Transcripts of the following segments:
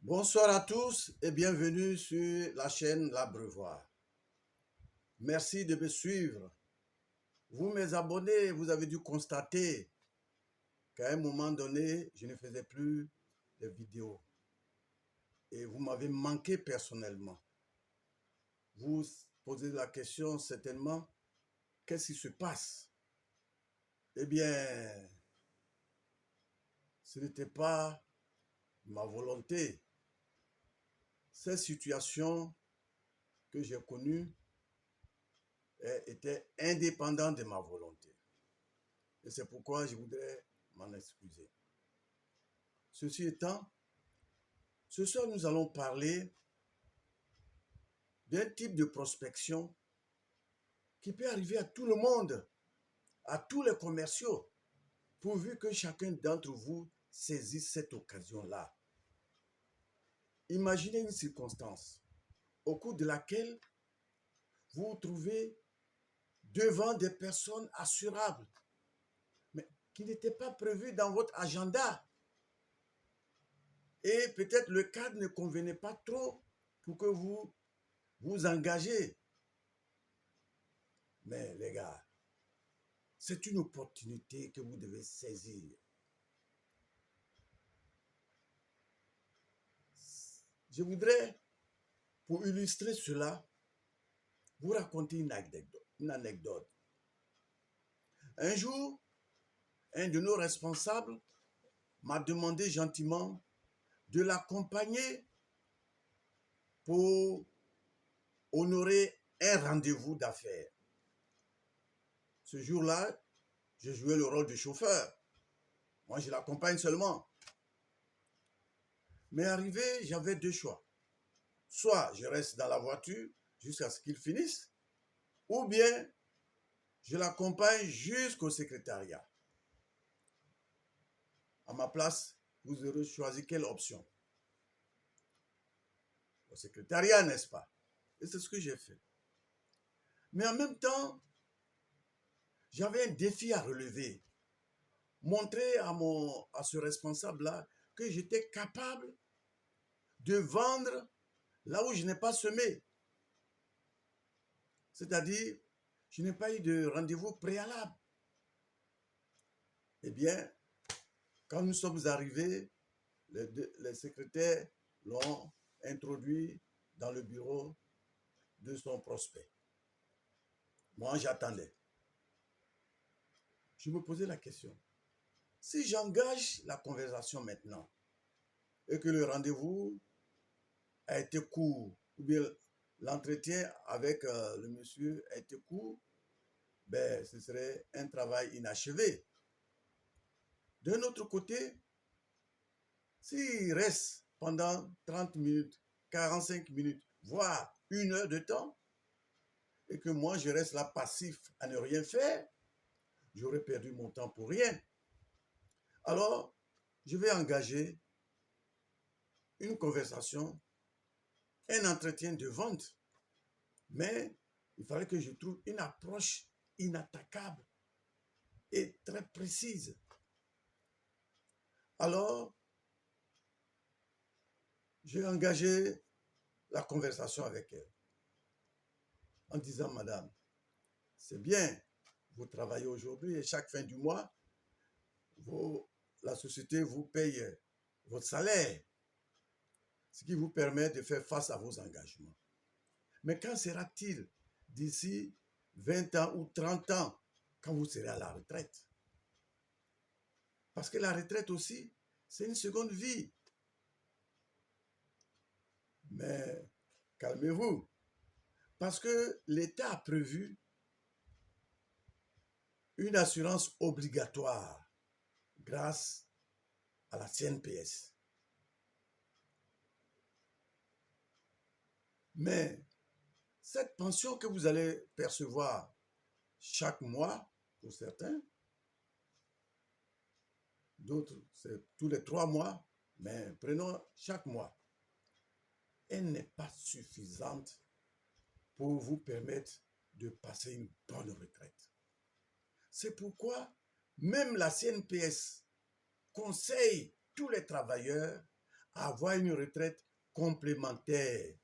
Bonsoir à tous et bienvenue sur la chaîne L'Abreuvoir. Merci de me suivre. Vous, mes abonnés, vous avez dû constater qu'à un moment donné, je ne faisais plus de vidéos. Et vous m'avez manqué personnellement. Vous posez la question certainement, qu'est-ce qui se passe? Eh bien, ce n'était pas ma volonté. Cette situation que j'ai connue était indépendante de ma volonté. Et c'est pourquoi je voudrais m'en excuser. Ceci étant, ce soir, nous allons parler d'un type de prospection qui peut arriver à tout le monde, à tous les commerciaux, pourvu que chacun d'entre vous saisisse cette occasion-là. Imaginez une circonstance au cours de laquelle vous vous trouvez devant des personnes assurables, mais qui n'étaient pas prévues dans votre agenda. Et peut-être le cadre ne convenait pas trop pour que vous vous engagez. Mais les gars, c'est une opportunité que vous devez saisir. Je voudrais, pour illustrer cela, vous raconter une anecdote. Un jour, un de nos responsables m'a demandé gentiment de l'accompagner pour honorer un rendez-vous d'affaires. Ce jour-là, je jouais le rôle de chauffeur. Moi, je l'accompagne seulement. Mais arrivé, j'avais deux choix. Soit je reste dans la voiture jusqu'à ce qu'il finisse, ou bien je l'accompagne jusqu'au secrétariat. À ma place, vous aurez choisi quelle option? Au secrétariat, n'est-ce pas? Et c'est ce que j'ai fait. Mais en même temps, j'avais un défi à relever. Montrer à ce responsable-là que j'étais capable de vendre là où je n'ai pas semé. C'est-à-dire, je n'ai pas eu de rendez-vous préalable. Eh bien, quand nous sommes arrivés, les secrétaires l'ont introduit dans le bureau de son prospect. Moi, j'attendais. Je me posais la question. Si j'engage la conversation maintenant et que le rendez-vous a été court, ou bien l'entretien avec le monsieur a été court, ben, ce serait un travail inachevé. D'un autre côté, s'il reste pendant 30 minutes, 45 minutes, voire 1 heure de temps, et que moi je reste là passif à ne rien faire, j'aurais perdu mon temps pour rien. Alors, je vais engager une conversation, un entretien de vente. Mais il fallait que je trouve une approche inattaquable et très précise. Alors, j'ai engagé la conversation avec elle en disant, Madame, c'est bien, vous travaillez aujourd'hui et chaque fin du mois, la société vous paye votre salaire, ce qui vous permet de faire face à vos engagements. Mais quand sera-t-il d'ici 20 ans ou 30 ans, quand vous serez à la retraite? Parce que la retraite aussi, c'est une seconde vie. Mais calmez-vous, parce que l'État a prévu une assurance obligatoire grâce à la CNPS. Mais cette pension que vous allez percevoir chaque mois, pour certains, d'autres, c'est tous les 3 mois, mais prenons chaque mois, elle n'est pas suffisante pour vous permettre de passer une bonne retraite. C'est pourquoi même la CNPS conseille tous les travailleurs avoir une retraite complémentaire.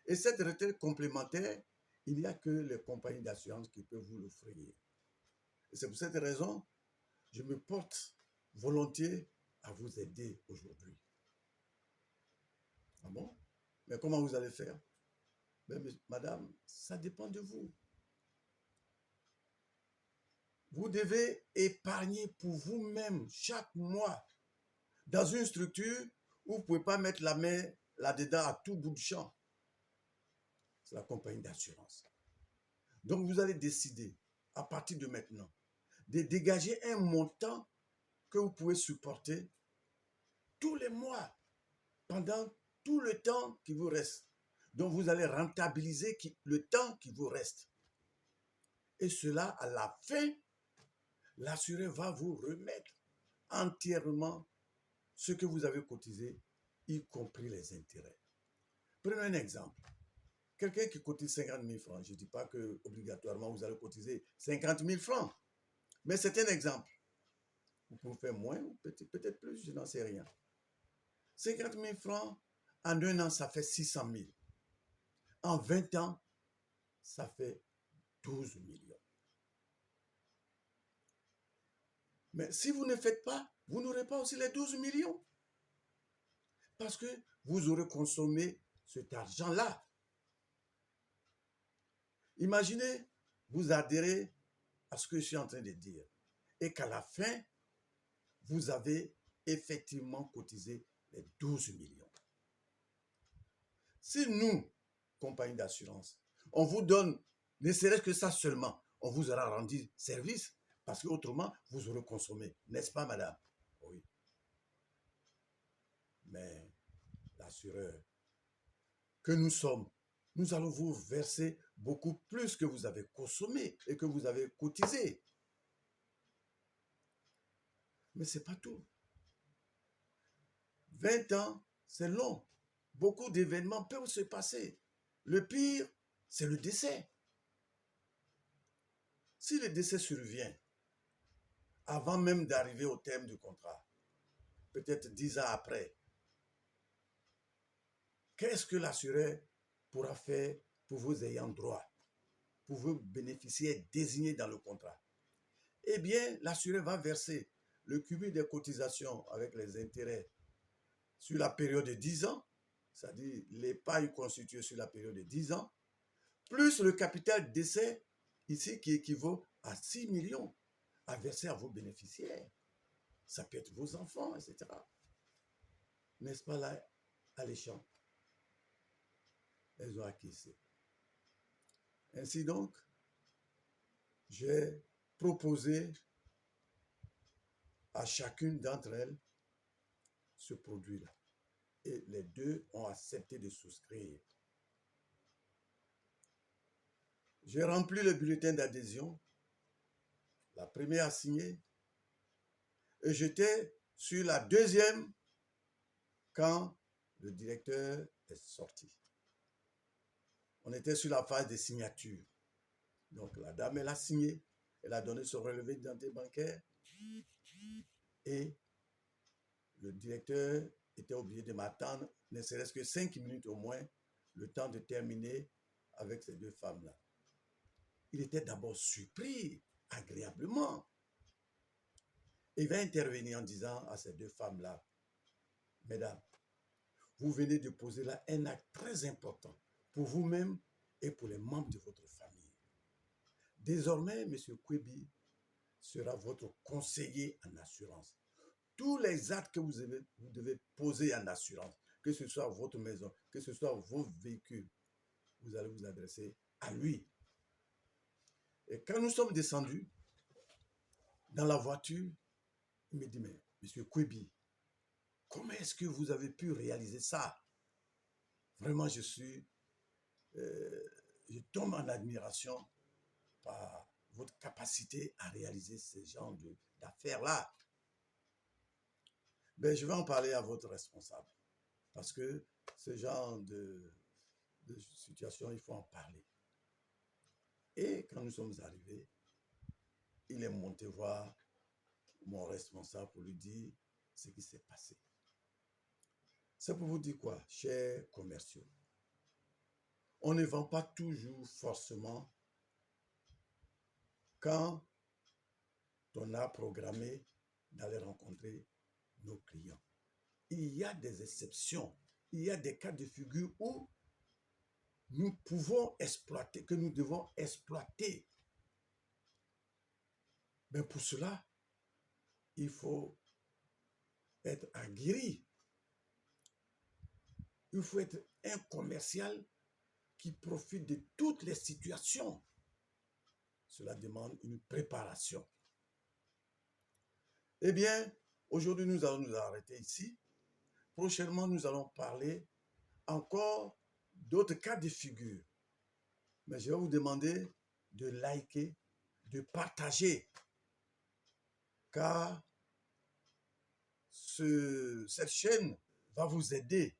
Et cette retraite complémentaire, il n'y a que les compagnies d'assurance qui peuvent vous l'offrir. Et c'est pour cette raison, je me porte volontiers à vous aider aujourd'hui. Ah bon? Mais comment vous allez faire? Mais, madame, ça dépend de vous. Vous devez épargner pour vous-même chaque mois dans une structure où vous ne pouvez pas mettre la main là-dedans à tout bout de champ. C'est la compagnie d'assurance. Donc, vous allez décider, à partir de maintenant, de dégager un montant que vous pouvez supporter tous les mois, pendant tout le temps qui vous reste. Donc, vous allez rentabiliser le temps qui vous reste. Et cela, à la fin, l'assuré va vous remettre entièrement ce que vous avez cotisé, y compris les intérêts. Prenons un exemple. Quelqu'un qui cotise 50 000 francs, je ne dis pas que obligatoirement vous allez cotiser 50 000 francs, mais c'est un exemple. Vous pouvez faire moins ou peut-être plus, je n'en sais rien. 50 000 francs, en un an, ça fait 600 000. En 20 ans, ça fait 12 millions. Mais si vous ne faites pas, vous n'aurez pas aussi les 12 millions. Parce que vous aurez consommé cet argent-là. Imaginez, vous adhérez à ce que je suis en train de dire. Et qu'à la fin, vous avez effectivement cotisé les 12 millions. Si nous, compagnie d'assurance, on vous donne, ne serait-ce que ça seulement, on vous aura rendu service, parce qu'autrement, vous aurez consommé. N'est-ce pas, madame? Oui. Mais l'assureur que nous sommes, nous allons vous verser beaucoup plus que vous avez consommé et que vous avez cotisé. Mais ce n'est pas tout. 20 ans, c'est long. Beaucoup d'événements peuvent se passer. Le pire, c'est le décès. Si le décès survient avant même d'arriver au terme du contrat, peut-être 10 ans après, qu'est-ce que l'assureur pourra faire pour vos ayants droit, pour vos bénéficiaires désignés dans le contrat? Eh bien, l'assureur va verser le cumul des cotisations avec les intérêts sur la période de 10 ans, c'est-à-dire l'épargne constituée sur la période de 10 ans, plus le capital d'essai, ici qui équivaut à 6 millions, à verser à vos bénéficiaires. Ça peut être vos enfants, etc. N'est-ce pas là, alléchant? Elles ont acquis. Ainsi donc, j'ai proposé à chacune d'entre elles ce produit-là. Et les deux ont accepté de souscrire. J'ai rempli le bulletin d'adhésion. La première a signé. Et j'étais sur la deuxième quand le directeur est sorti. On était sur la phase des signatures. Donc la dame, elle a signé. Elle a donné son relevé d'identité bancaire. Et le directeur était obligé de m'attendre, ne serait-ce que 5 minutes au moins, le temps de terminer avec ces deux femmes-là. Il était d'abord surpris, agréablement. Et il va intervenir en disant à ces deux femmes-là, mesdames, vous venez de poser là un acte très important pour vous-même et pour les membres de votre famille. Désormais, M. Kwebi sera votre conseiller en assurance. Tous les actes que vous devez poser en assurance, que ce soit votre maison, que ce soit vos véhicules, vous allez vous adresser à lui. Et quand nous sommes descendus dans la voiture, il me dit, mais M. Kwebi, comment est-ce que vous avez pu réaliser ça? Vraiment, je tombe en admiration par votre capacité à réaliser ce genre d'affaires-là. Ben, je vais en parler à votre responsable. Parce que ce genre de situation, il faut en parler. Et quand nous sommes arrivés, il est monté voir mon responsable pour lui dire ce qui s'est passé. C'est pour vous dire quoi, chers commerciaux? On ne vend pas toujours forcément quand on a programmé d'aller rencontrer nos clients. Il y a des exceptions, il y a des cas de figure où nous pouvons exploiter, que nous devons exploiter. Mais pour cela, il faut être aguerri. Il faut être un commercial qui profite de toutes les situations. Cela demande une préparation. Eh bien, aujourd'hui, nous allons nous arrêter ici. Prochainement, nous allons parler encore d'autres cas de figure. Mais je vais vous demander de liker, de partager, car cette chaîne va vous aider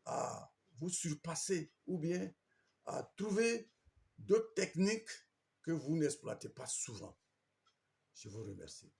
à vous surpasser ou bien à trouver d'autres techniques que vous n'exploitez pas souvent. Je vous remercie.